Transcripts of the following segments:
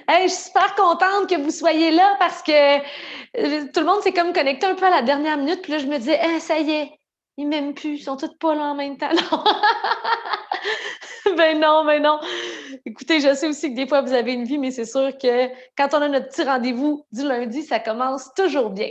Hey, je suis super contente que vous soyez là parce que tout le monde s'est comme connecté un peu à la dernière minute. Puis là, je me disais, ça y est, ils m'aiment plus, ils sont tous pas là en même temps. Non. Ben non, ben non. Écoutez, je sais aussi que des fois, vous avez une vie, mais c'est sûr que quand on a notre petit rendez-vous du lundi, ça commence toujours bien.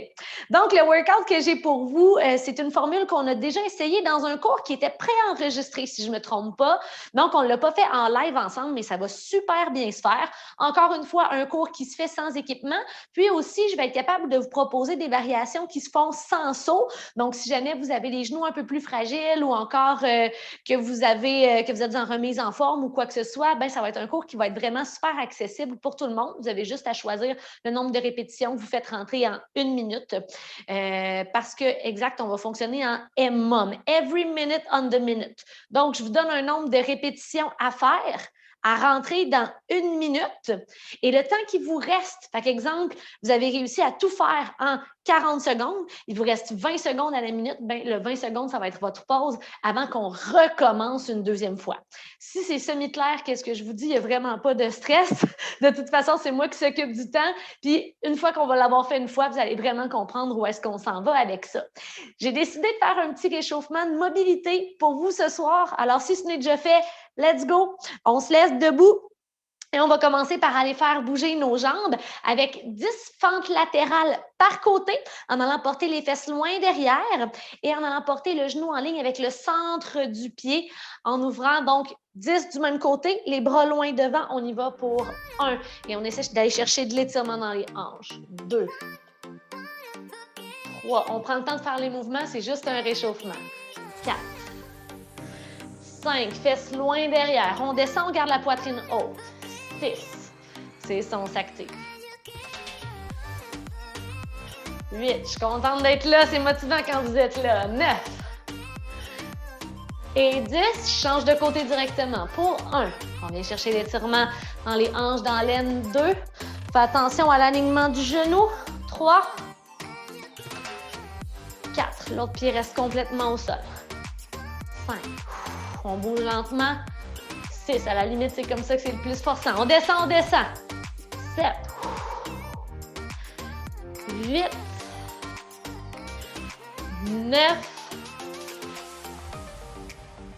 Donc, le workout que j'ai pour vous, c'est une formule qu'on a déjà essayée dans un cours qui était préenregistré, si je ne me trompe pas. Donc, on ne l'a pas fait en live ensemble, mais ça va super bien se faire. Encore une fois, un cours qui se fait sans équipement. Puis aussi, je vais être capable de vous proposer des variations qui se font sans saut. Donc, si jamais vous avez les genoux un peu plus fragiles ou encore que vous êtes en remise en forme ou quoi que ce soit, ben ça va être un cours qui va être vraiment super accessible pour tout le monde. Vous avez juste à choisir le nombre de répétitions que vous faites rentrer en 1 minute parce que, exact, on va fonctionner en EMOM, every minute on the minute. Donc, je vous donne un nombre de répétitions à faire à rentrer dans 1 minute et le temps qui vous reste, par exemple, vous avez réussi à tout faire en 40 secondes, il vous reste 20 secondes à la minute, ben, le 20 secondes, ça va être votre pause avant qu'on recommence une deuxième fois. Si c'est semi-clair, qu'est-ce que je vous dis, il n'y a vraiment pas de stress. De toute façon, c'est moi qui s'occupe du temps. Puis, une fois qu'on va l'avoir fait une fois, vous allez vraiment comprendre où est-ce qu'on s'en va avec ça. J'ai décidé de faire un petit réchauffement de mobilité pour vous ce soir. Alors, si ce n'est déjà fait, let's go. On se laisse debout. Et on va commencer par aller faire bouger nos jambes avec 10 fentes latérales par côté en allant porter les fesses loin derrière et en allant porter le genou en ligne avec le centre du pied en ouvrant donc 10 du même côté, les bras loin devant. On y va pour 1 et on essaie d'aller chercher de l'étirement dans les hanches. 2, 3. On prend le temps de faire les mouvements, c'est juste un réchauffement. 4, 5. Fesses loin derrière. On descend, on garde la poitrine haute. 6. C'est ça, on s'active. 8. Je suis contente d'être là. C'est motivant quand vous êtes là. 9. Et 10. Je change de côté directement. Pour 1. On vient chercher l'étirement dans les hanches, dans l'aine. 2. Fais attention à l'alignement du genou. 3. 4. L'autre pied reste complètement au sol. 5. On bouge lentement. 6. À la limite, c'est comme ça que c'est le plus forçant. On descend, on descend. 7. 8. 9.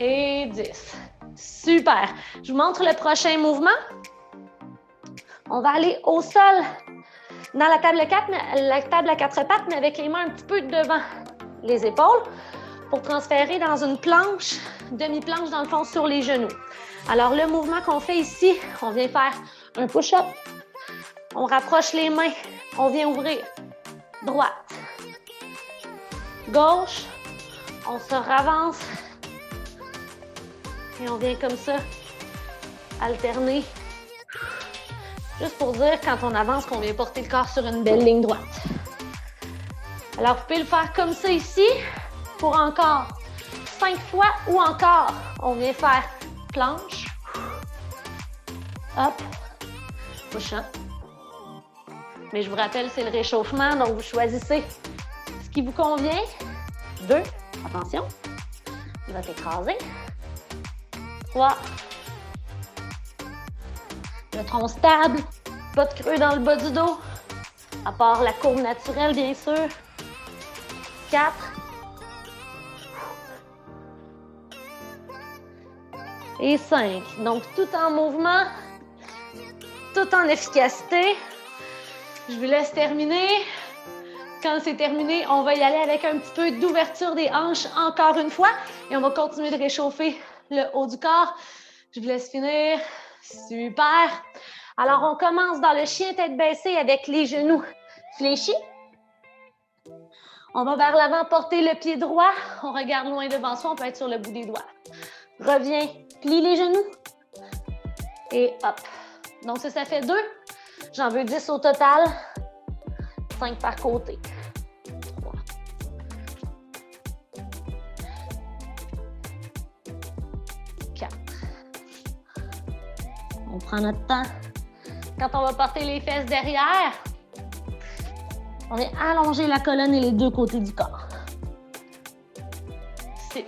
Et 10. Super. Je vous montre le prochain mouvement. On va aller au sol dans la table à 4 pattes, mais avec les mains un petit peu devant les épaules pour transférer dans une planche, demi-planche dans le fond sur les genoux. Alors, le mouvement qu'on fait ici, on vient faire un push-up. On rapproche les mains. On vient ouvrir. Droite. Gauche. On se ravance. Et on vient comme ça alterner. Juste pour dire, quand on avance, qu'on vient porter le corps sur une belle ligne droite. Alors, vous pouvez le faire comme ça ici pour encore 5 fois ou encore, on vient faire planche. Hop. Push-up. Mais je vous rappelle, c'est le réchauffement, donc vous choisissez ce qui vous convient. 2. Attention. Vous êtes écrasé. 3. Le tronc stable. Pas de creux dans le bas du dos. À part la courbe naturelle, bien sûr. 4. Et 5. Donc, tout en mouvement, tout en efficacité. Je vous laisse terminer. Quand c'est terminé, on va y aller avec un petit peu d'ouverture des hanches encore une fois. Et on va continuer de réchauffer le haut du corps. Je vous laisse finir. Super. Alors, on commence dans le chien tête baissée avec les genoux fléchis. On va vers l'avant, porter le pied droit. On regarde loin devant soi, on peut être sur le bout des doigts. Reviens, plie les genoux. Et hop. Donc ça fait 2. J'en veux 10 au total. 5 par côté. 3. 4. On prend notre temps. Quand on va porter les fesses derrière, on vient allonger la colonne et les deux côtés du corps. 6.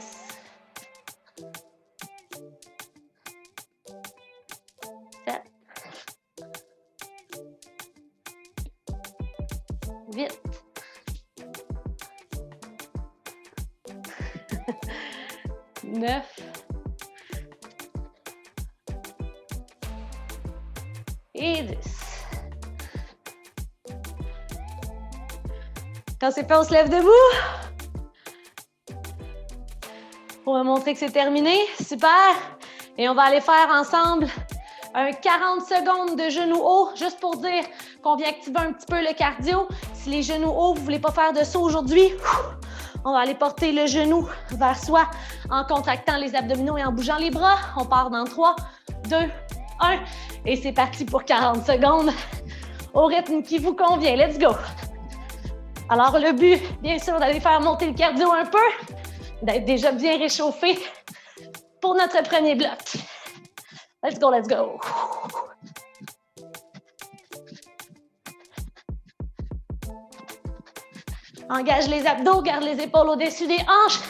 7. 8. 9. Et 10. Quand c'est fait, on se lève debout. Pour me montrer que c'est terminé. Super. Et on va aller faire ensemble un 40 secondes de genoux hauts, juste pour dire qu'on vient activer un petit peu le cardio. Si les genoux hauts, vous ne voulez pas faire de saut aujourd'hui, on va aller porter le genou vers soi en contractant les abdominaux et en bougeant les bras. On part dans 3, 2, 1. Et c'est parti pour 40 secondes au rythme qui vous convient. Let's go! Alors, le but, bien sûr, d'aller faire monter le cardio un peu, d'être déjà bien réchauffé pour notre premier bloc. Let's go, let's go! Engage les abdos, garde les épaules au-dessus des hanches.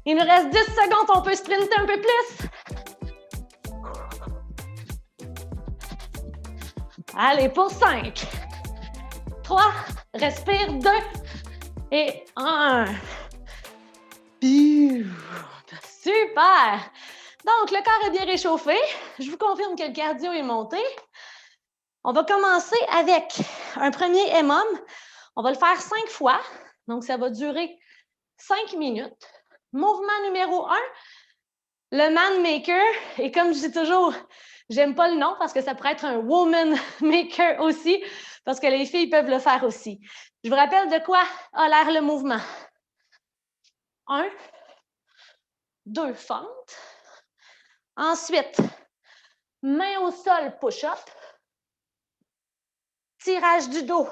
Il nous reste 10 secondes, on peut sprinter un peu plus. Allez, pour 5, 3, respire, 2 et 1. Super! Donc, le corps est bien réchauffé. Je vous confirme que le cardio est monté. On va commencer avec un premier EMOM. On va le faire 5 fois. Donc, ça va durer 5 minutes. Mouvement numéro 1, le man maker. Et comme je dis toujours, j'aime pas le nom parce que ça pourrait être un woman maker aussi, parce que les filles peuvent le faire aussi. Je vous rappelle de quoi a l'air le mouvement. 1, 2, fente. Ensuite, main au sol, push-up. Tirage du dos.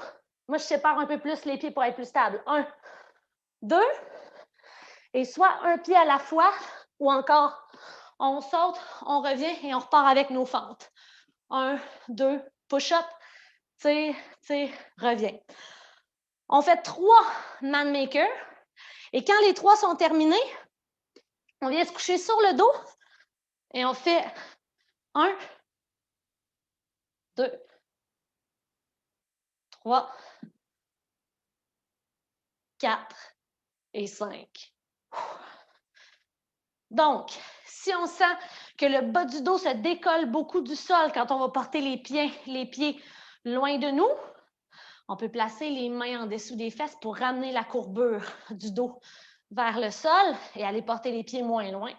Moi, je sépare un peu plus les pieds pour être plus stable. 1, 2. Et soit un pied à la fois, ou encore, on saute, on revient et on repart avec nos fentes. 1, 2, push-up, tire, tire, revient. On fait 3 man makers. Et quand les 3 sont terminés, on vient se coucher sur le dos et on fait 1, 2, 3, 4 et 5. Donc, si on sent que le bas du dos se décolle beaucoup du sol quand on va porter les pieds loin de nous, on peut placer les mains en dessous des fesses pour ramener la courbure du dos vers le sol et aller porter les pieds moins loin.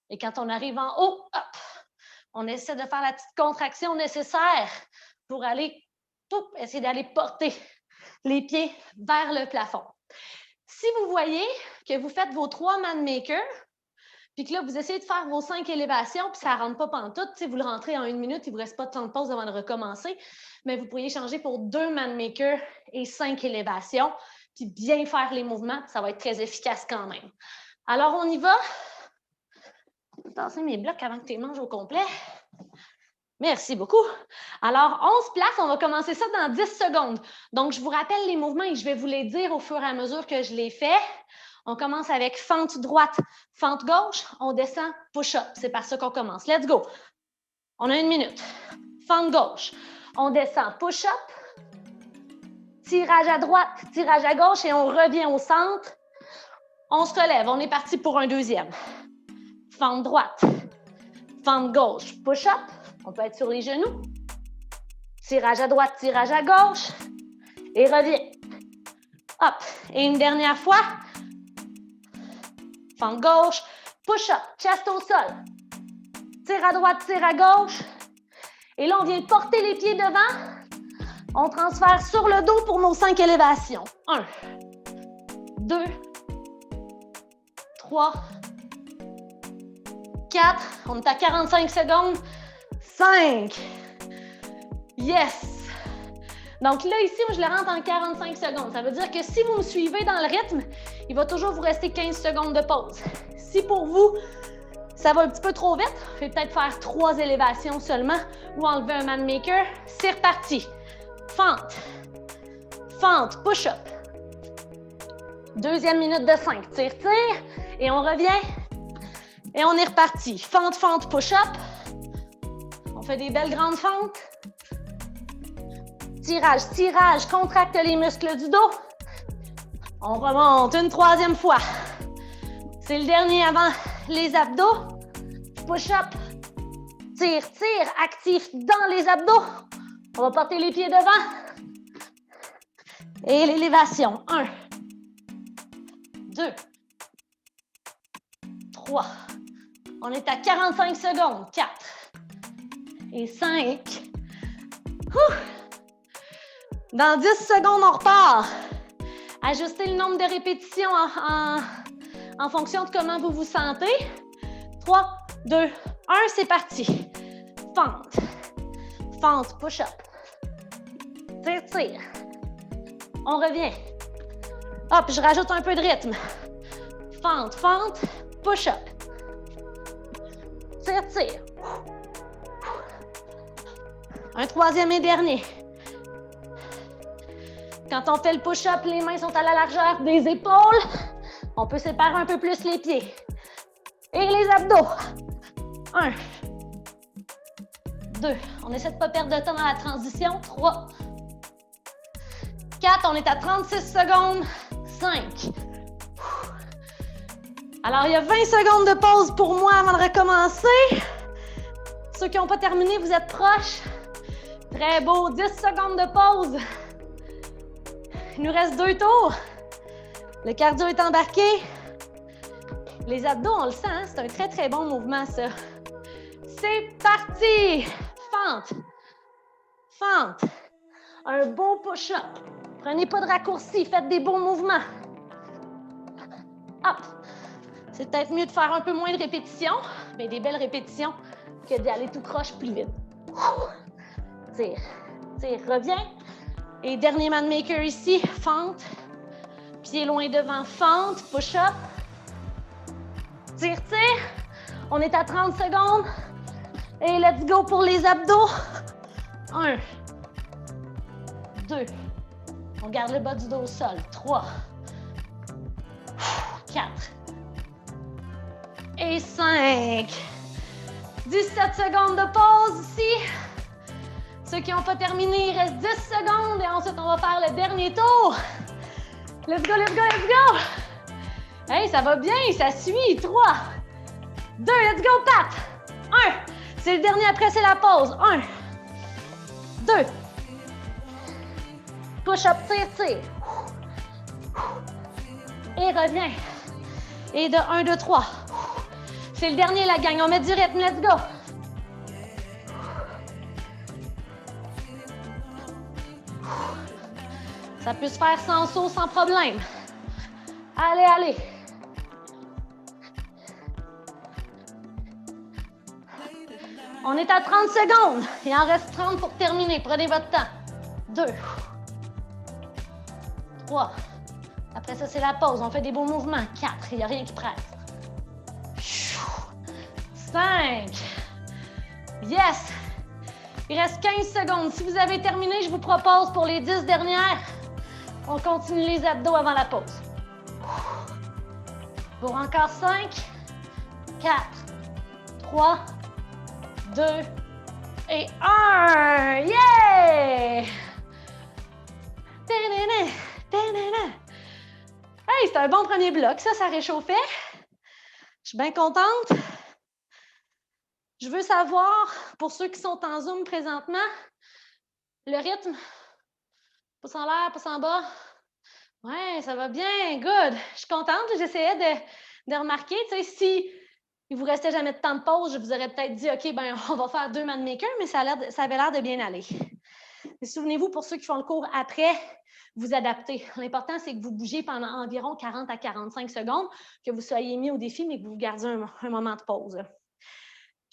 Et quand on arrive en haut, hop, on essaie de faire la petite contraction nécessaire pour aller, essayer d'aller porter les pieds vers le plafond. Si vous voyez que vous faites vos 3 man makers, puis que là, vous essayez de faire vos 5 élévations, puis ça ne rentre pas pantoute, vous le rentrez en 1 minute, il ne vous reste pas de temps de pause avant de recommencer, mais vous pourriez changer pour 2 man makers et 5 élévations, puis bien faire les mouvements, ça va être très efficace quand même. Alors, on y va. Je vais tasser mes blocs avant que tu les manges au complet. Merci beaucoup. Alors, 11 places, on va commencer ça dans 10 secondes. Donc, je vous rappelle les mouvements et je vais vous les dire au fur et à mesure que je les fais. On commence avec fente droite, fente gauche, on descend, push-up. C'est par ça qu'on commence. Let's go. On a 1 minute. Fente gauche, on descend, push-up. Tirage à droite, tirage à gauche et on revient au centre. On se relève. On est parti pour un deuxième. Fente droite, fente gauche, push-up. On peut être sur les genoux. Tirage à droite, tirage à gauche. Et revient. Hop. Et une dernière fois. Fente gauche, push-up, chest au sol. Tire à droite, tire à gauche. Et là, on vient porter les pieds devant. On transfère sur le dos pour nos 5 élévations. 1, 2, 3, 4. On est à 45 secondes. 5. Yes! Donc là, ici, moi, je le rentre en 45 secondes. Ça veut dire que si vous me suivez dans le rythme, il va toujours vous rester 15 secondes de pause. Si pour vous, ça va un petit peu trop vite, vous pouvez peut-être faire 3 élévations seulement ou enlever un man maker. C'est reparti. Fente. Fente, push-up. Deuxième minute de 5. Tire, tire. Et on revient. Et on est reparti. Fente, fente, push-up. On fait des belles grandes fentes. Tirage, tirage, contracte les muscles du dos. On remonte une troisième fois. C'est le dernier avant les abdos. Push-up. Tire, tire, actif dans les abdos. On va porter les pieds devant. Et l'élévation. 1, 2, 3. On est à 45 secondes. 4 et 5. Dans 10 secondes, on repart. Ajustez le nombre de répétitions en fonction de comment vous vous sentez. 3, 2, 1, c'est parti. Fente. Fente, push-up. Tire, tire. On revient. Hop, je rajoute un peu de rythme. Fente, fente, push-up. Tire, tire. Un troisième et dernier. Quand on fait le push-up, les mains sont à la largeur des épaules. On peut séparer un peu plus les pieds. Et les abdos. 1, 2. On essaie de ne pas perdre de temps dans la transition. 3, 4. On est à 36 secondes. 5. Alors, il y a 20 secondes de pause pour moi avant de recommencer. Ceux qui n'ont pas terminé, vous êtes proches. Très beau. 10 secondes de pause. Il nous reste 2 tours. Le cardio est embarqué. Les abdos, on le sent, hein? C'est un très, très bon mouvement, ça. C'est parti! Fente. Fente. Un beau push-up. Prenez pas de raccourcis, faites des beaux mouvements. Hop. C'est peut-être mieux de faire un peu moins de répétitions, mais des belles répétitions, que d'y aller tout croche plus vite. Tire, tire, reviens. Et dernier man maker ici, fente. Pied loin devant, fente, push-up. Tire, tire. On est à 30 secondes. Et let's go pour les abdos. 1, 2. On garde le bas du dos au sol. 3, 4 et 5. 17 secondes de pause ici. Ceux qui n'ont pas terminé, il reste 10 secondes et ensuite on va faire le dernier tour. Let's go, let's go, let's go! Hey, ça va bien, ça suit. 3, 2, let's go, Pat! 1, c'est le dernier, après c'est la pause. 1, 2, push-up, tire, tire. Et reviens. Et de 1, 2, 3. C'est le dernier, la gang. On met du rythme, let's go! Ça peut se faire sans saut, sans problème. Allez, allez. On est à 30 secondes. Il en reste 30 pour terminer. Prenez votre temps. 2. 3. Après ça, c'est la pause. On fait des beaux mouvements. 4. Il n'y a rien qui presse. 5. Yes. Il reste 15 secondes. Si vous avez terminé, je vous propose pour les 10 dernières, on continue les abdos avant la pause. Pour encore 5, 4, 3, 2 et 1. Yeah! Hey, c'est un bon premier bloc. Ça réchauffait. Je suis bien contente. Je veux savoir, pour ceux qui sont en Zoom présentement, le rythme. Pouce en l'air, pouce en bas. Ouais, ça va bien, good. Je suis contente, j'essayais de remarquer, tu sais, si il vous restait jamais de temps de pause, je vous aurais peut-être dit, OK, ben on va faire 2 man makers, mais ça avait l'air de bien aller. Mais souvenez-vous, pour ceux qui font le cours après, vous adaptez. L'important, c'est que vous bougez pendant environ 40 à 45 secondes, que vous soyez mis au défi, mais que vous gardiez un moment de pause.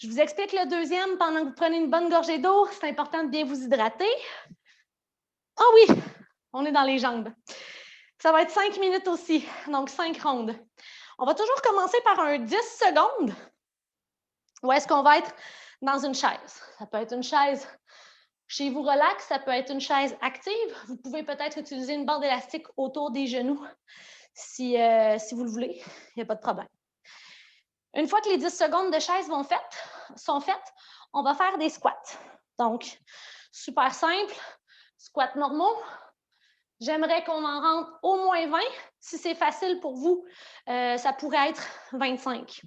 Je vous explique le deuxième pendant que vous prenez une bonne gorgée d'eau. C'est important de bien vous hydrater. Ah oui, on est dans les jambes. Ça va être 5 minutes aussi, donc 5 rondes. On va toujours commencer par un 10 secondes. Où est-ce qu'on va être dans une chaise? Ça peut être une chaise chez vous relax, ça peut être une chaise active. Vous pouvez peut-être utiliser une bande élastique autour des genoux si vous le voulez. Il n'y a pas de problème. Une fois que les 10 secondes de chaise sont faites, on va faire des squats. Donc, super simple. Squats normaux. J'aimerais qu'on en rentre au moins 20. Si c'est facile pour vous, ça pourrait être 25.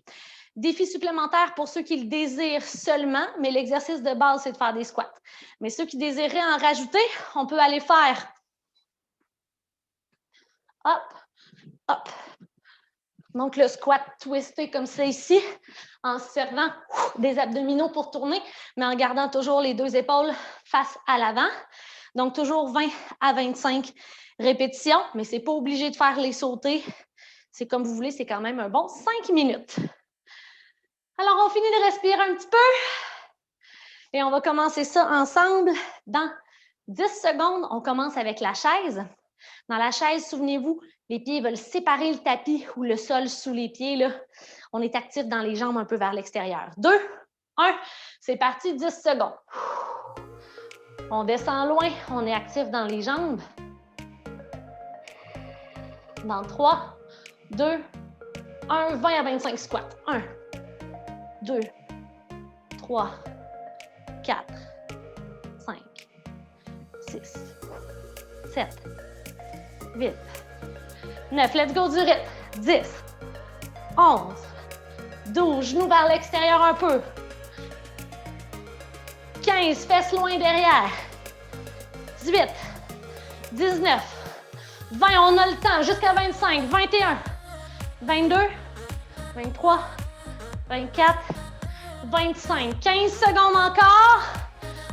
Défi supplémentaire pour ceux qui le désirent seulement, mais l'exercice de base, c'est de faire des squats. Mais ceux qui désireraient en rajouter, on peut aller faire hop, hop. Donc, le squat twisté comme ça ici, en servant des abdominaux pour tourner, mais en gardant toujours les deux épaules face à l'avant. Donc, toujours 20 à 25 répétitions, mais ce n'est pas obligé de faire les sauter. C'est comme vous voulez, c'est quand même un bon 5 minutes. Alors, on finit de respirer un petit peu et on va commencer ça ensemble dans 10 secondes. On commence avec la chaise. Dans la chaise, souvenez-vous, les pieds veulent séparer le tapis ou le sol sous les pieds. Là. On est actif dans les jambes un peu vers l'extérieur. 2, 1, c'est parti, 10 secondes. On descend loin, on est actif dans les jambes. Dans 3, 2, 1, 20 à 25 squats. 1, 2, 3, 4, 5, 6, 7, 8, 9. Let's go du rythme. 10, 11, 12. Genoux vers l'extérieur un peu. 15, fesses loin derrière. 18, 19, 20, on a le temps, jusqu'à 25, 21, 22, 23, 24, 25. 15 secondes encore.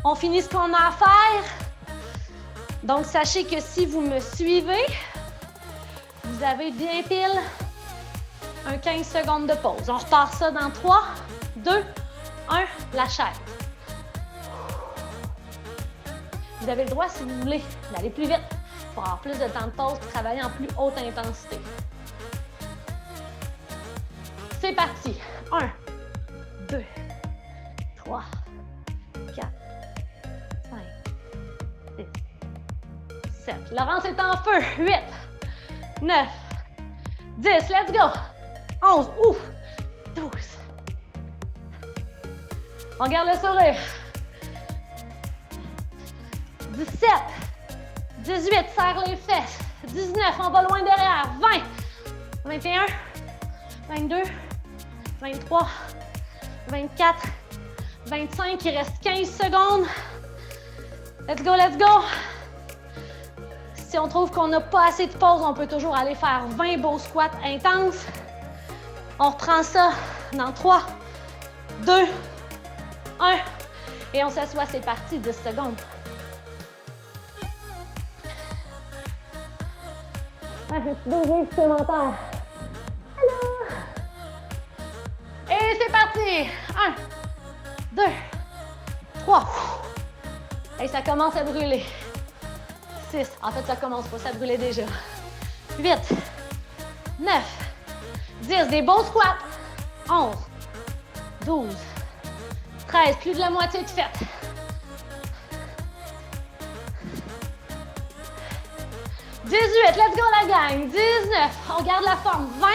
On finit ce qu'on a à faire. Donc, sachez que si vous me suivez, vous avez bien pile un 15 secondes de pause. On repart ça dans 3, 2, 1, la chaise. Vous avez le droit, si vous voulez, d'aller plus vite pour avoir plus de temps de pause, travailler en plus haute intensité. C'est parti. 1, 2, 3, 4, 5, 6, 7. Laurence est en feu. 8, 9, 10. Let's go. 11, ouf, 12. On garde le sourire. 17, 18, serre les fesses. 19, on va loin derrière. 20, 21, 22, 23, 24, 25. Il reste 15 secondes. Let's go, let's go. Si on trouve qu'on n'a pas assez de pause, on peut toujours aller faire 20 beaux squats intenses. On reprend ça dans 3, 2, 1. Et on s'assoit, c'est parti, 10 secondes. Un petit déjeuner supplémentaire. Allô! Et c'est parti! 1, 2, 3. Et ça commence à brûler. 6. En fait, ça commence pas, ça brûlait déjà. 8, 9, 10. Des beaux squats. 11, 12, 13. Plus de la moitié de fête. 18, let's go la gang. 19, on garde la forme. 20,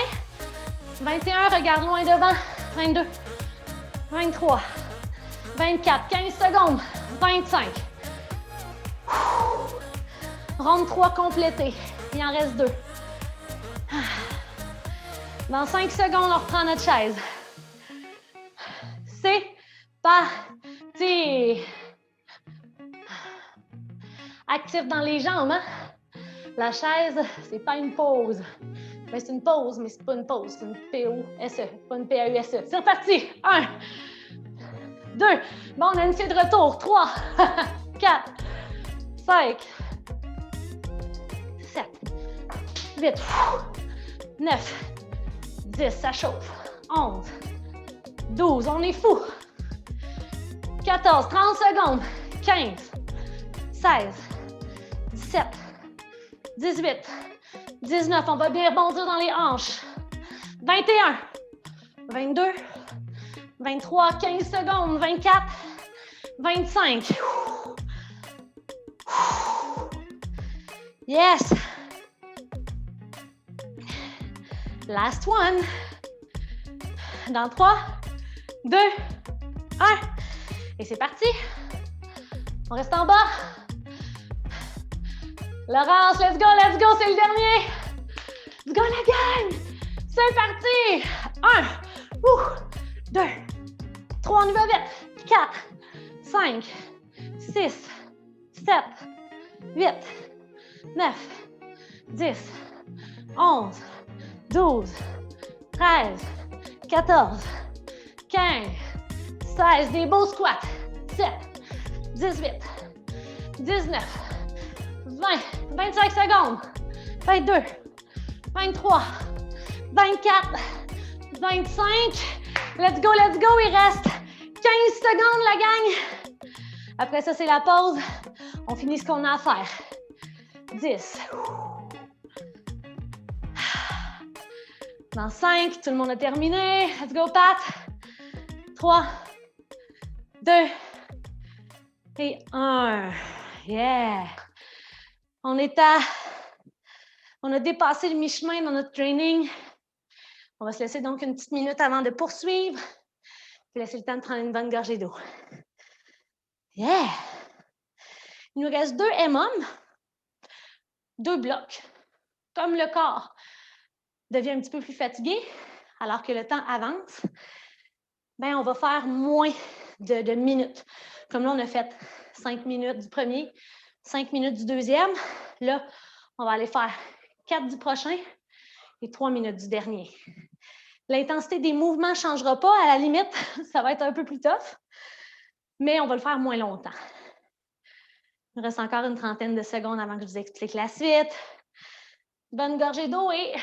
21, regarde loin devant. 22, 23, 24, 15 secondes. 25. Ronde 3 complétée. Il en reste 2. Dans 5 secondes, on reprend notre chaise. C'est parti. Actif dans les jambes, hein? La chaise, c'est pas une pause. Ben, c'est une pause, mais c'est pas une pause. C'est une P-O-S-E, pas une P-A-U-S-E. C'est reparti. 1, 2. Bon, on a une fille de retour. 3, 4, 5, 7, 8, 9, 10. Ça chauffe. 11, 12. On est fou. 14, 30 secondes. 15, 16, 17, 18, 19, on va bien rebondir dans les hanches. 21, 22, 23, 15 secondes, 24, 25. Yes! Last one. Dans 3, 2, 1. Et c'est parti. On reste en bas. Laurence, let's go, c'est le dernier. Let's go, la gang. C'est parti. 1, 2, 3, on y va vite. 4, 5, 6, 7, 8, 9, 10, 11, 12, 13, 14, 15, 16, des beaux squats. 17, 18, 19, 20, 25 secondes, 22, 23, 24, 25. Let's go, il reste 15 secondes, la gang. Après ça, c'est la pause. On finit ce qu'on a à faire. 10. Dans 5, tout le monde a terminé. Let's go, Pat. 3, 2 et 1. Yeah! On a dépassé le mi-chemin dans notre training. On va se laisser donc une petite minute avant de poursuivre. Puis laisser le temps de prendre une bonne gorgée d'eau. Yeah! Il nous reste 2 MM, 2 blocs. Comme le corps devient un petit peu plus fatigué, alors que le temps avance, bien, on va faire moins de minutes. Comme là, on a fait 5 minutes du premier, 5 minutes du deuxième. Là, on va aller faire 4 du prochain et 3 minutes du dernier. L'intensité des mouvements ne changera pas. À la limite, ça va être un peu plus tough, mais on va le faire moins longtemps. Il me reste encore une trentaine de secondes avant que je vous explique la suite. Bonne gorgée d'eau et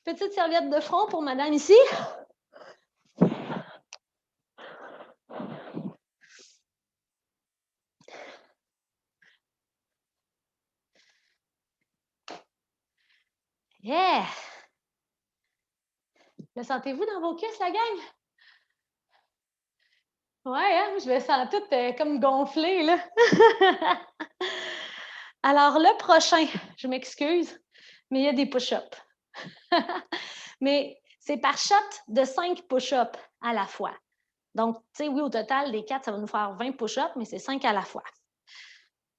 petite serviette de front pour madame ici. Yeah! Le sentez-vous dans vos cuisses, la gang? Ouais, hein? Je me sens toute comme gonflée, là. Alors, le prochain, je m'excuse, mais il y a des push-ups. Mais c'est par shot de 5 push-ups à la fois. Donc, tu sais, oui, au total, les 4, ça va nous faire 20 push-ups, mais c'est 5 à la fois.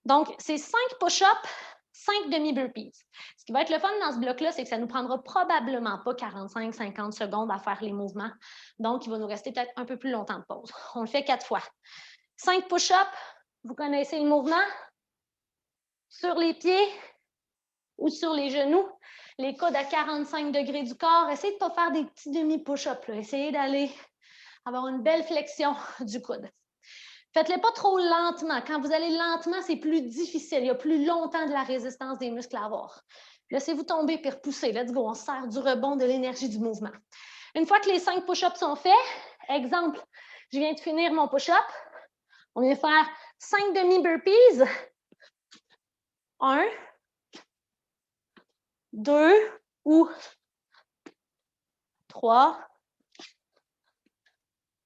Donc, c'est 5 push-ups, 5 demi-burpees. Ce qui va être le fun dans ce bloc-là, c'est que ça ne nous prendra probablement pas 45-50 secondes à faire les mouvements. Donc, il va nous rester peut-être un peu plus longtemps de pause. On le fait 4 fois. 5 push-ups, vous connaissez le mouvement? Sur les pieds ou sur les genoux. Les coudes à 45 degrés du corps. Essayez de ne pas faire des petits demi-push-ups. Essayez d'aller avoir une belle flexion du coude. Faites-les pas trop lentement. Quand vous allez lentement, c'est plus difficile. Il y a plus longtemps de la résistance des muscles à avoir. Laissez-vous tomber puis repousser. Let's go. On sert du rebond, de l'énergie du mouvement. Une fois que les 5 push-ups sont faits, exemple, je viens de finir mon push-up. On vient faire 5 demi-burpees. 1, 2 ou 3,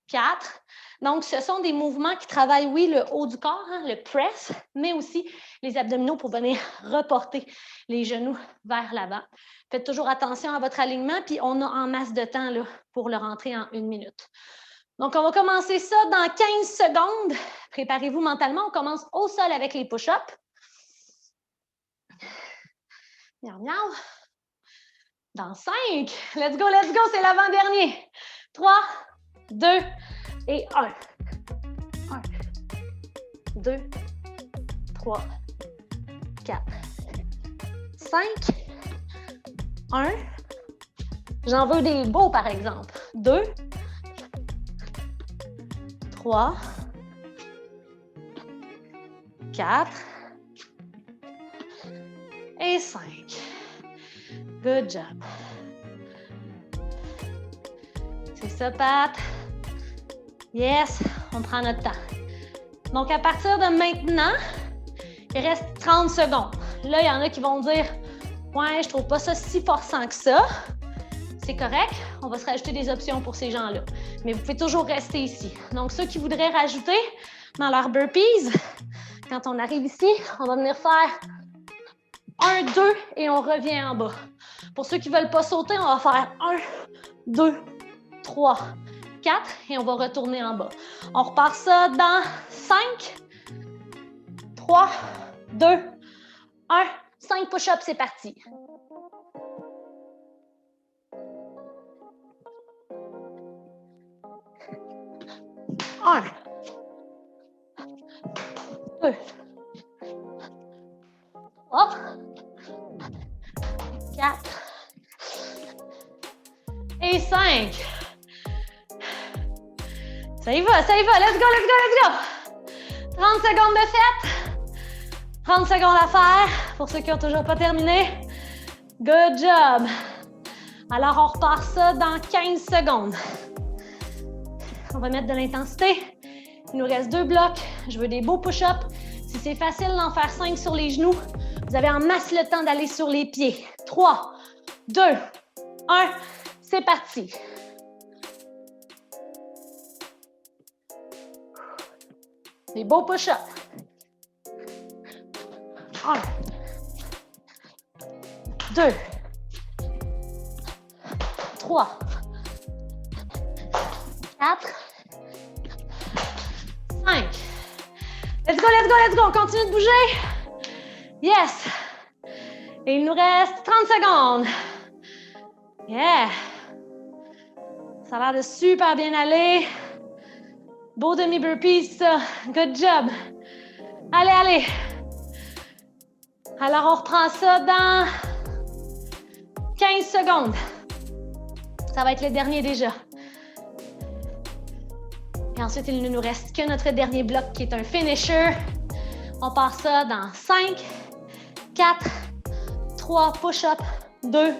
4. Donc, ce sont des mouvements qui travaillent, oui, le haut du corps, hein, le press, mais aussi les abdominaux pour venir reporter les genoux vers l'avant. Faites toujours attention à votre alignement, puis on a en masse de temps là, pour le rentrer en 1 minute. Donc, on va commencer ça dans 15 secondes. Préparez-vous mentalement. On commence au sol avec les push-ups. Miaou, miaou. Dans 5. Let's go, c'est l'avant-dernier. 3, 2 et 1. 1, 2, 3, 4, 5. 1. J'en veux des beaux, par exemple. 2, 3, 4 et 5. Good job. C'est ça, Pat. Yes, on prend notre temps. Donc, à partir de maintenant, il reste 30 secondes. Là, il y en a qui vont dire « Ouais, je trouve pas ça si forçant que ça. » C'est correct, on va se rajouter des options pour ces gens-là. Mais vous pouvez toujours rester ici. Donc, ceux qui voudraient rajouter dans leur burpees, quand on arrive ici, on va venir faire 1, 2 et on revient en bas. Pour ceux qui ne veulent pas sauter, on va faire 1, 2, 3, 4 et on va retourner en bas. On repart ça dans 5, 3, 2, 1, 5 push-ups, c'est parti. 1, 2, 3, 4 et 5. Ça y va, let's go, let's go, let's go. 30 secondes de fête. 30 secondes à faire pour ceux qui n'ont toujours pas terminé. Good job. Alors, on repart ça dans 15 secondes. On va mettre de l'intensité. Il nous reste 2 blocs. Je veux des beaux push-ups. Si c'est facile d'en faire 5 sur les genoux, vous avez en masse le temps d'aller sur les pieds. 3, 2, 1, c'est parti. Des beaux push-ups. 1, 2, 3, 4, 5. Let's go, let's go, let's go. On continue de bouger. Yes. Et il nous reste 30 secondes. Yeah. Ça a l'air de super bien aller. Beau demi-burpees, ça. Good job. Allez, allez. Alors, on reprend ça dans 15 secondes. Ça va être le dernier déjà. Et ensuite, il ne nous reste que notre dernier bloc qui est un finisher. On part ça dans 5, 4, 3, push-up, 2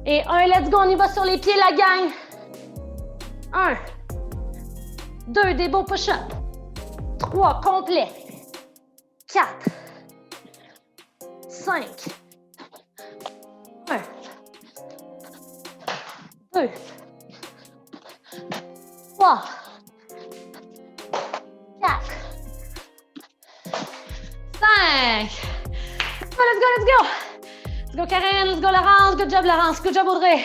et 1. Let's go, on y va sur les pieds, la gang. 1, 2, des beaux push-ups. 3, complet. 4, 5, 1, 2, 3, 4, 5. Let's go, let's go, let's go. Let's go, Karen. Let's go, Laurence. Good job, Laurence. Good job, Audrey.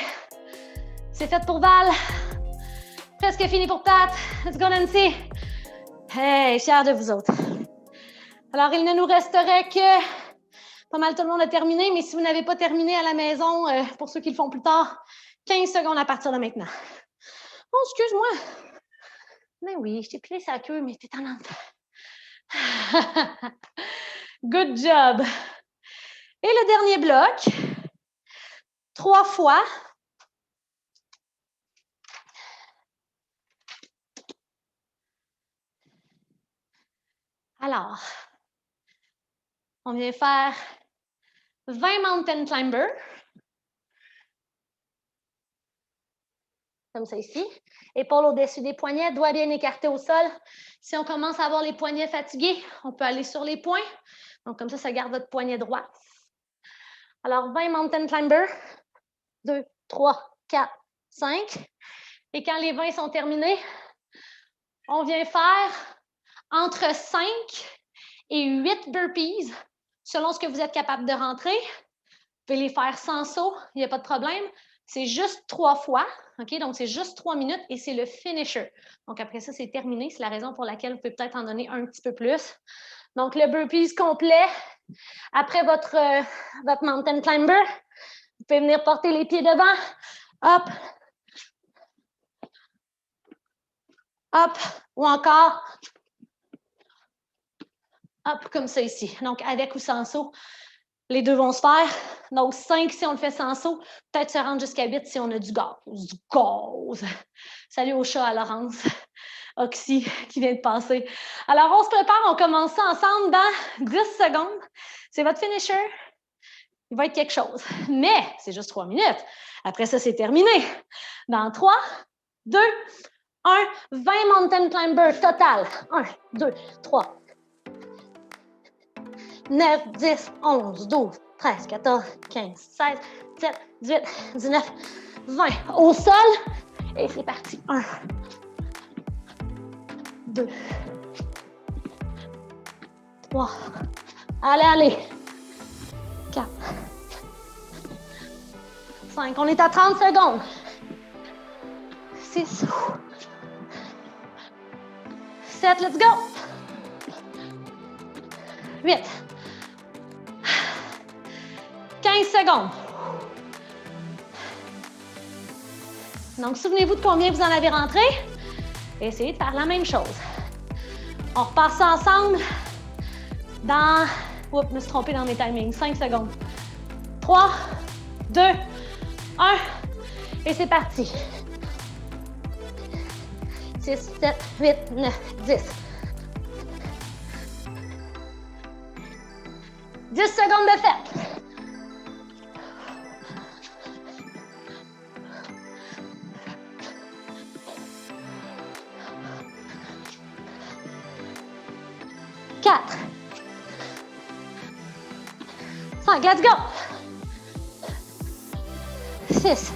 C'est fait pour Val. Presque fini pour Pat. Let's go, Nancy. Hey, fière de vous autres. Alors, il ne nous resterait que pas mal tout le monde a terminé, mais si vous n'avez pas terminé à la maison, pour ceux qui le font plus tard, 15 secondes à partir de maintenant. Oh, excuse-moi. Mais oui, je t'ai pilé sa queue, mais t'es tannante. Good job. Et le dernier bloc, 3 fois. Alors, on vient faire 20 mountain climber. Comme ça ici. Épaules au-dessus des poignets, doigts bien écartés au sol. Si on commence à avoir les poignets fatigués, on peut aller sur les poings. Donc, comme ça garde votre poignet droit. Alors, 20 mountain climber. 2, 3, 4, 5. Et quand les 20 sont terminés, on vient faire entre 5 et 8 burpees, selon ce que vous êtes capable de rentrer. Vous pouvez les faire sans saut, il n'y a pas de problème. C'est juste 3 fois, OK? Donc, c'est juste 3 minutes et c'est le finisher. Donc, après ça, c'est terminé. C'est la raison pour laquelle vous pouvez peut-être en donner un petit peu plus. Donc, le burpees complet, après votre mountain climber, vous pouvez venir porter les pieds devant. Hop. Hop. Ou encore, hop, comme ça ici. Donc, avec ou sans saut, les deux vont se faire. Donc, 5 si on le fait sans saut. Peut-être se rendre jusqu'à 8 si on a du gaz. Du gaz. Salut au chat, à Laurence. Oxy qui vient de passer. Alors, on se prépare. On commence ça ensemble dans 10 secondes. C'est votre finisher. Il va être quelque chose. Mais c'est juste 3 minutes. Après ça, c'est terminé. Dans 3, 2, 1, 20 mountain climber total. 1, 2, 3, 9, 10, 11, 12, 13, 14, 15, 16, 17, 18, 19, 20. Au sol. Et c'est parti. 1, 2, 3. Allez, allez. 4, 5. On est à 30 secondes. 6, 7, let's go. 8, 15 secondes. Donc, souvenez-vous de combien vous en avez rentré. Et essayez de faire la même chose. On repasse ça ensemble dans... Oups, je me suis trompée dans mes timings. 5 secondes. 3, 2, 1. Et c'est parti. 6, 7, 8, 9, 10. 10 secondes de fête. Quatre. 5, let's go. 6.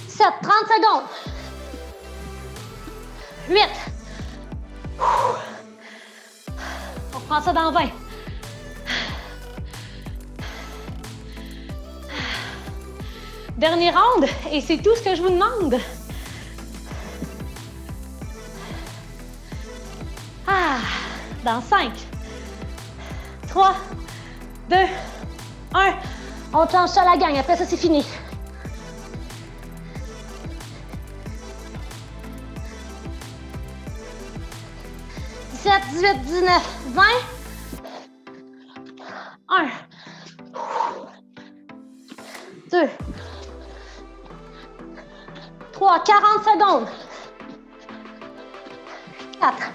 7, 30 secondes. 8. On reprend ça dans 20. Dernier round, et c'est tout ce que je vous demande. Dans 5, 3, 2, 1. On change ça la gang. Après ça, c'est fini. « 17, 18, 19, 20. 1. 2. 3, 40 secondes. 4.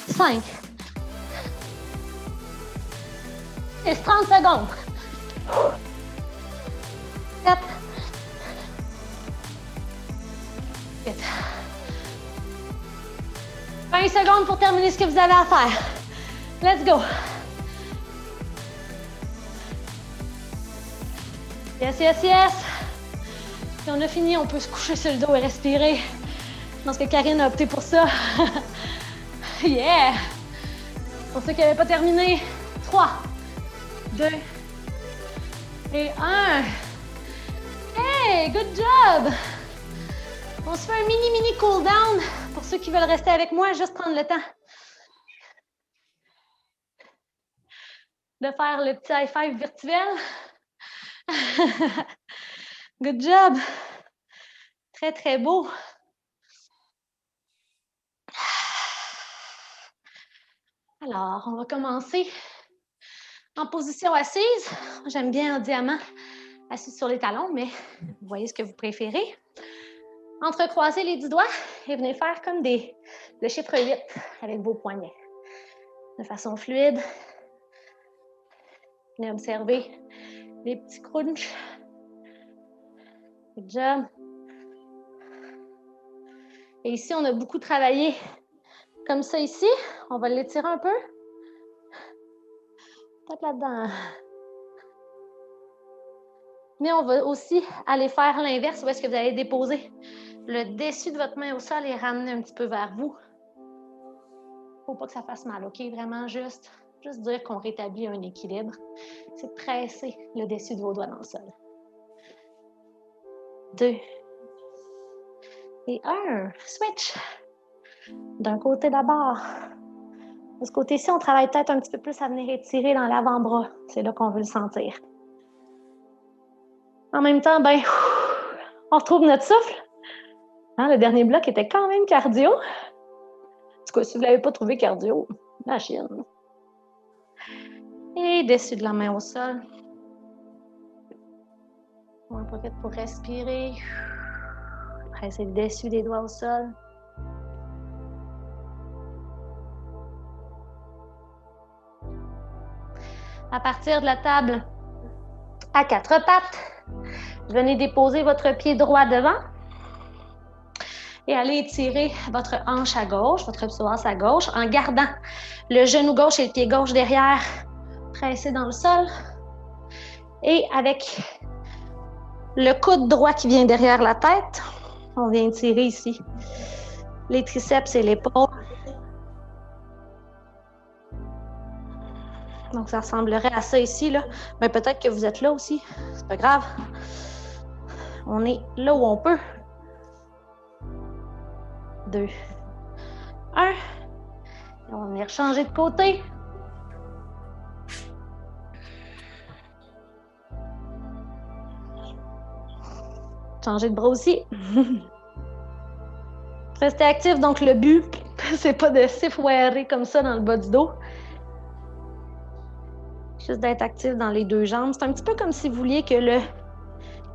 5. 6, 30 secondes. 7. 8. 20 secondes pour terminer ce que vous avez à faire. Let's go. Yes, yes, yes. Si on a fini, on peut se coucher sur le dos et respirer. Je pense que Karine a opté pour ça. Yeah! Pour ceux qui n'avaient pas terminé, 3, 2 et 1. Hey, good job! On se fait un mini cool down. Pour ceux qui veulent rester avec moi, juste prendre le temps de faire le petit high five virtuel. Good job! Très, très beau. Alors, on va commencer en position assise. J'aime bien en diamant, assis sur les talons, mais vous voyez ce que vous préférez. Entrecroisez les 10 doigts et venez faire comme le chiffre 8 avec vos poignets. De façon fluide. Venez observer les petits crunchs. Good job. Et ici, on a beaucoup travaillé comme ça ici. On va l'étirer un peu. Peut-être là-dedans. Mais on va aussi aller faire l'inverse où est-ce que vous allez déposer le dessus de votre main au sol et ramener un petit peu vers vous. Il ne faut pas que ça fasse mal, OK? Vraiment juste dire qu'on rétablit un équilibre. C'est de presser le dessus de vos doigts dans le sol. 2 et 1. Switch. D'un côté d'abord. De ce côté-ci, on travaille peut-être un petit peu plus à venir étirer dans l'avant-bras. C'est là qu'on veut le sentir. En même temps, ben, on retrouve notre souffle. Hein, le dernier bloc était quand même cardio. En tout cas, si vous ne l'avez pas trouvé cardio, la chienne. Et dessus de la main au sol. On en profite pour respirer. Presser le dessus des doigts au sol. À partir de la table à 4 pattes, venez déposer votre pied droit devant et allez étirer votre hanche à gauche, votre psoas à gauche, en gardant le genou gauche et le pied gauche derrière, pressé dans le sol. Et avec le coude droit qui vient derrière la tête, on vient étirer ici les triceps et l'épaule. Donc, ça ressemblerait à ça ici, là. Mais peut-être que vous êtes là aussi. C'est pas grave. On est là où on peut. 2, 1. On va venir changer de côté. changer de bras aussi. Restez actif, donc le but, c'est pas de s'effoirer comme ça dans le bas du dos. Juste d'être actif dans les deux jambes. C'est un petit peu comme si vous vouliez que le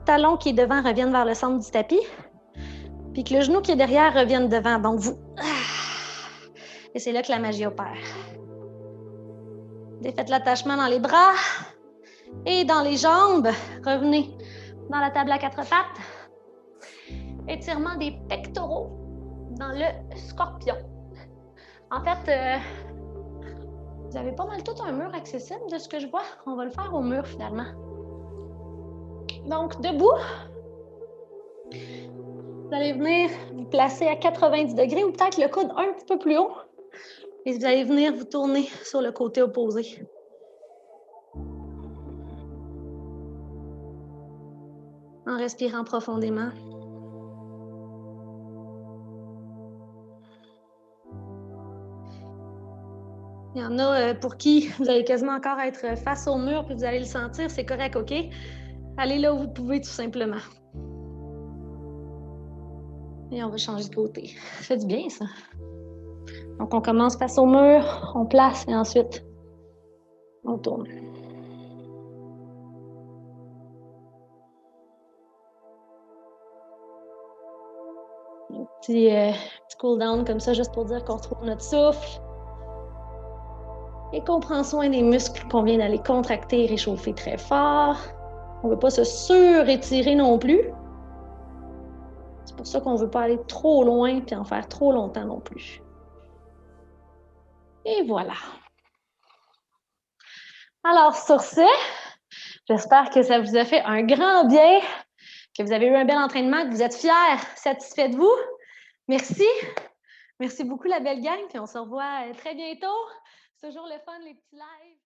talon qui est devant revienne vers le centre du tapis, puis que le genou qui est derrière revienne devant. Donc vous... Et c'est là que la magie opère. Défaites l'attachement dans les bras et dans les jambes. Revenez dans la table à quatre pattes. Étirement des pectoraux dans le scorpion. En fait, vous avez pas mal tout un mur accessible de ce que je vois. On va le faire au mur finalement. Donc, debout. Vous allez venir vous placer à 90 degrés ou peut-être le coude un petit peu plus haut. Et vous allez venir vous tourner sur le côté opposé. En respirant profondément. Il y en a pour qui vous allez quasiment encore être face au mur puis vous allez le sentir, c'est correct, OK? Allez là où vous pouvez tout simplement. Et on va changer de côté. Ça fait du bien, ça. Donc, on commence face au mur, on place et ensuite, on tourne. Un petit cool down comme ça, juste pour dire qu'on retrouve notre souffle. Et qu'on prend soin des muscles qu'on vient d'aller contracter et réchauffer très fort. On ne veut pas se surétirer non plus. C'est pour ça qu'on ne veut pas aller trop loin et en faire trop longtemps non plus. Et voilà. Alors, sur ce, j'espère que ça vous a fait un grand bien, que vous avez eu un bel entraînement, que vous êtes fiers, satisfaits de vous. Merci. Merci beaucoup, la belle gang. Puis on se revoit très bientôt. C'est toujours le fun, les petits lives.